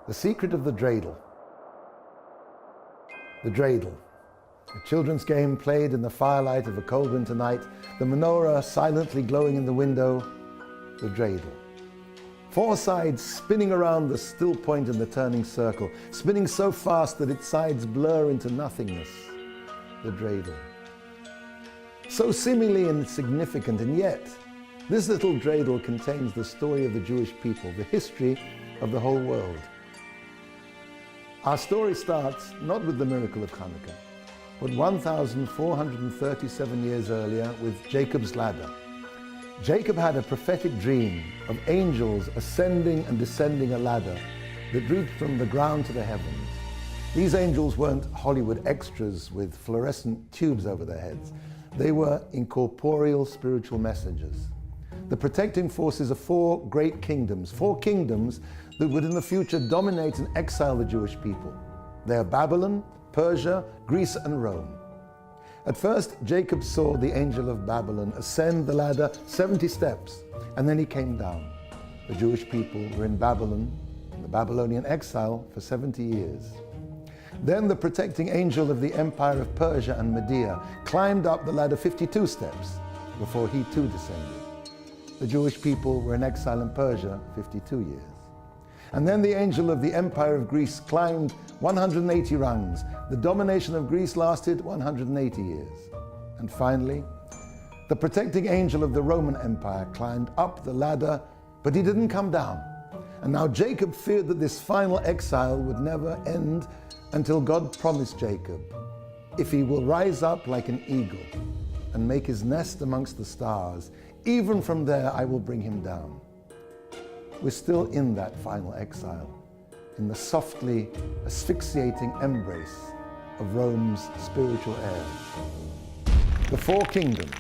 The secret of the dreidel. The dreidel, a children's game played in the firelight of a cold winter night, the menorah silently glowing in the window, the dreidel. Four sides spinning around the still point in the turning circle, spinning so fast that its sides blur into nothingness, the dreidel. So seemingly insignificant, and yet this little dreidel contains the story of the Jewish people, the history of the whole world. Our story starts not with the miracle of Chanukah, but 1,437 years earlier with Jacob's ladder. Jacob had a prophetic dream of angels ascending and descending a ladder that reached from the ground to the heavens. These angels weren't Hollywood extras with fluorescent tubes over their heads. They were incorporeal spiritual messengers. The protecting forces of four great kingdoms, that would in the future dominate and exile the Jewish people. They are Babylon, Persia, Greece and Rome. At first, Jacob saw the angel of Babylon ascend the ladder 70 steps, and then he came down. The Jewish people were in Babylon, in the Babylonian exile, for 70 years. Then the protecting angel of the empire of Persia and Media climbed up the ladder 52 steps before he too descended. The Jewish people were in exile in Persia 52 years. And then the angel of the empire of Greece climbed 180 rungs. The domination of Greece lasted 180 years. And finally, the protecting angel of the Roman Empire climbed up the ladder, but he didn't come down. And now Jacob feared that this final exile would never end until God promised Jacob, if he will rise up like an eagle and make his nest amongst the stars, even from there I will bring him down. We're still in that final exile, in the softly asphyxiating embrace of Rome's spiritual heirs. The four kingdoms.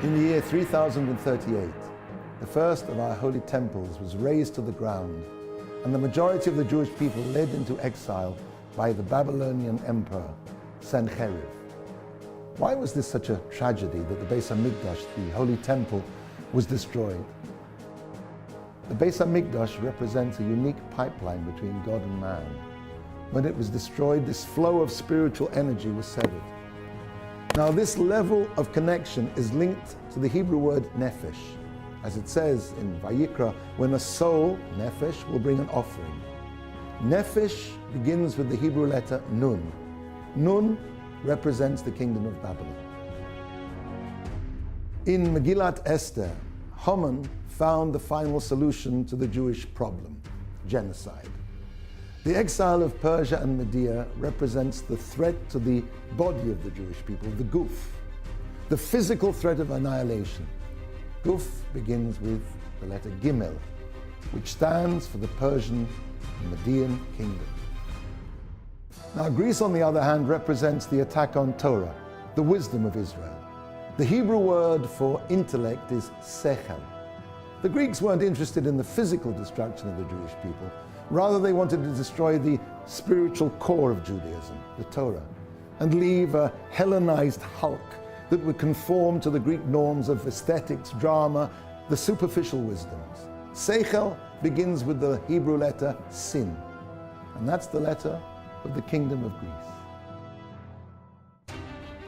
In the year 3038, the first of our holy temples was razed to the ground, and the majority of the Jewish people led into exile by the Babylonian emperor, Sennacherib. Why was this such a tragedy that the Beis HaMikdash, the holy temple, was destroyed? The Beis HaMikdash represents a unique pipeline between God and man. When it was destroyed, this flow of spiritual energy was severed. Now this level of connection is linked to the Hebrew word nephesh, as it says in Vayikra, when a soul, nephesh, will bring an offering. Nephesh begins with the Hebrew letter Nun. Nun represents the kingdom of Babylon. In Megillat Esther, Haman found the final solution to the Jewish problem, genocide. The exile of Persia and Media represents the threat to the body of the Jewish people, the guf, the physical threat of annihilation. Guf begins with the letter Gimel, which stands for the Persian and Median kingdom. Now Greece, on the other hand, represents the attack on Torah, the wisdom of Israel. The Hebrew word for intellect is sechel. The Greeks weren't interested in the physical destruction of the Jewish people. Rather, they wanted to destroy the spiritual core of Judaism, the Torah, and leave a Hellenized hulk that would conform to the Greek norms of aesthetics, drama, the superficial wisdoms. Seichel begins with the Hebrew letter Sin, and that's the letter of the kingdom of Greece.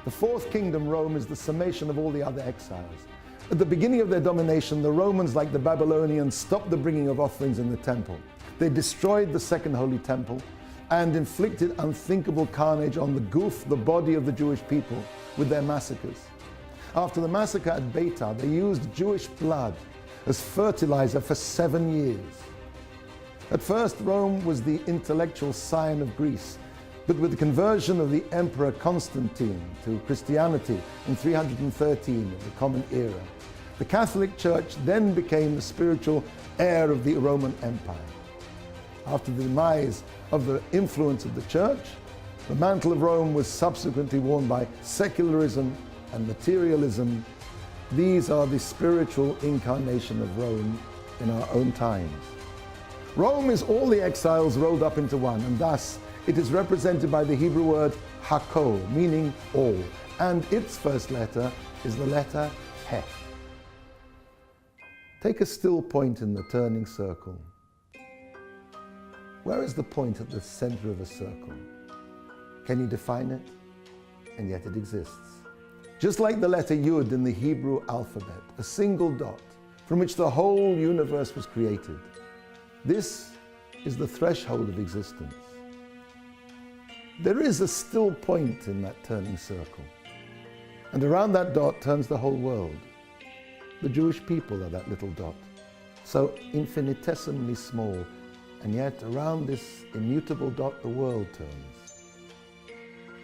The fourth kingdom, Rome, is the summation of all the other exiles. At the beginning of their domination, the Romans, like the Babylonians, stopped the bringing of offerings in the temple. They destroyed the second holy temple and inflicted unthinkable carnage on the guf, the body of the Jewish people, with their massacres. After the massacre at Beitar, they used Jewish blood as fertilizer for 7 years. At first, Rome was the intellectual scion of Greece, but with the conversion of the Emperor Constantine to Christianity in 313 of the Common Era, the Catholic Church then became the spiritual heir of the Roman Empire. After the demise of the influence of the Church, the mantle of Rome was subsequently worn by secularism and materialism. These are the spiritual incarnation of Rome in our own times. Rome is all the exiles rolled up into one, and thus it is represented by the Hebrew word hakol, meaning all, and its first letter is the letter He. Take a still point in the turning circle. Where is the point at the center of a circle? Can you define it? And yet it exists. Just like the letter Yud in the Hebrew alphabet, a single dot from which the whole universe was created. This is the threshold of existence. There is a still point in that turning circle. And around that dot turns the whole world. The Jewish people are that little dot, so infinitesimally small, and yet around this immutable dot the world turns.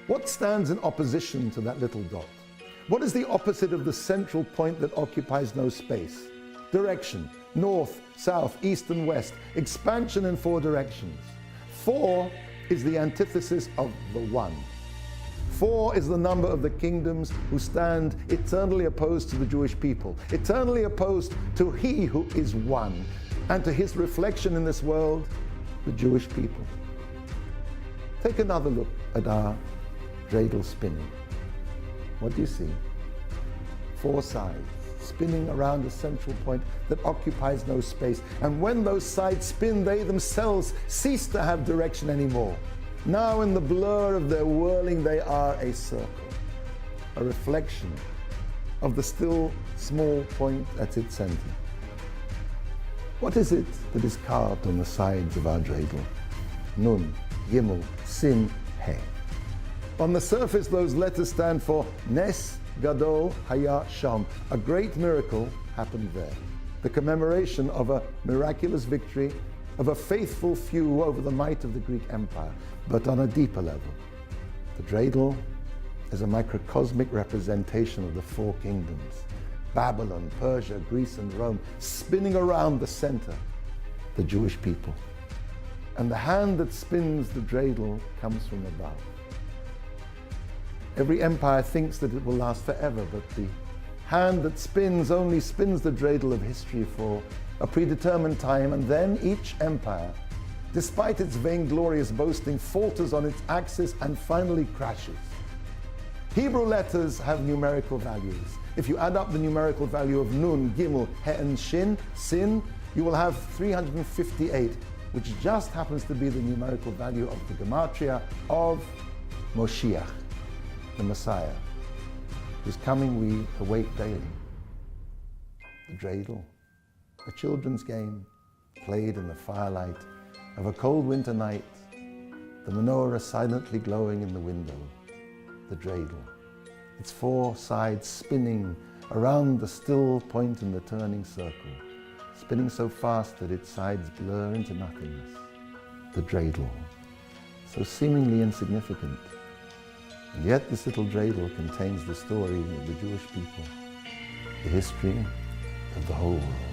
What stands in opposition to that little dot? What is the opposite of the central point that occupies no space? Direction, north, south, east and west, expansion in 4 directions. 4 is the antithesis of the one. 4 is the number of the kingdoms who stand eternally opposed to the Jewish people, eternally opposed to He who is one, and to His reflection in this world, the Jewish people. Take another look at our dreidel spinning. What do you see? 4 sides, spinning around a central point that occupies no space. And when those sides spin, they themselves cease to have direction anymore. Now in the blur of their whirling, they are a circle, a reflection of the still small point at its center. What is it that is carved on the sides of our dreidel? Nun, Gimel, Sin, He. On the surface, those letters stand for Nes Gadol Haya Sham. A great miracle happened there. The commemoration of a miraculous victory of a faithful few over the might of the Greek Empire, but on a deeper level. The dreidel is a microcosmic representation of the 4 kingdoms, Babylon, Persia, Greece and Rome, spinning around the center, the Jewish people. And the hand that spins the dreidel comes from above. Every empire thinks that it will last forever, but the hand that spins only spins the dreidel of history for a predetermined time, and then each empire, despite its vainglorious boasting, falters on its axis and finally crashes. Hebrew letters have numerical values. If you add up the numerical value of Nun, Gimel, He and Shin, Sin, you will have 358, which just happens to be the numerical value of the gematria of Moshiach, the Messiah, whose coming we await daily. The dreidel, a children's game played in the firelight of a cold winter night, the menorah silently glowing in the window, the dreidel, its 4 sides spinning around the still point in the turning circle, spinning so fast that its sides blur into nothingness. The dreidel, so seemingly insignificant, and yet this little dreidel contains the story of the Jewish people, the history of the whole world.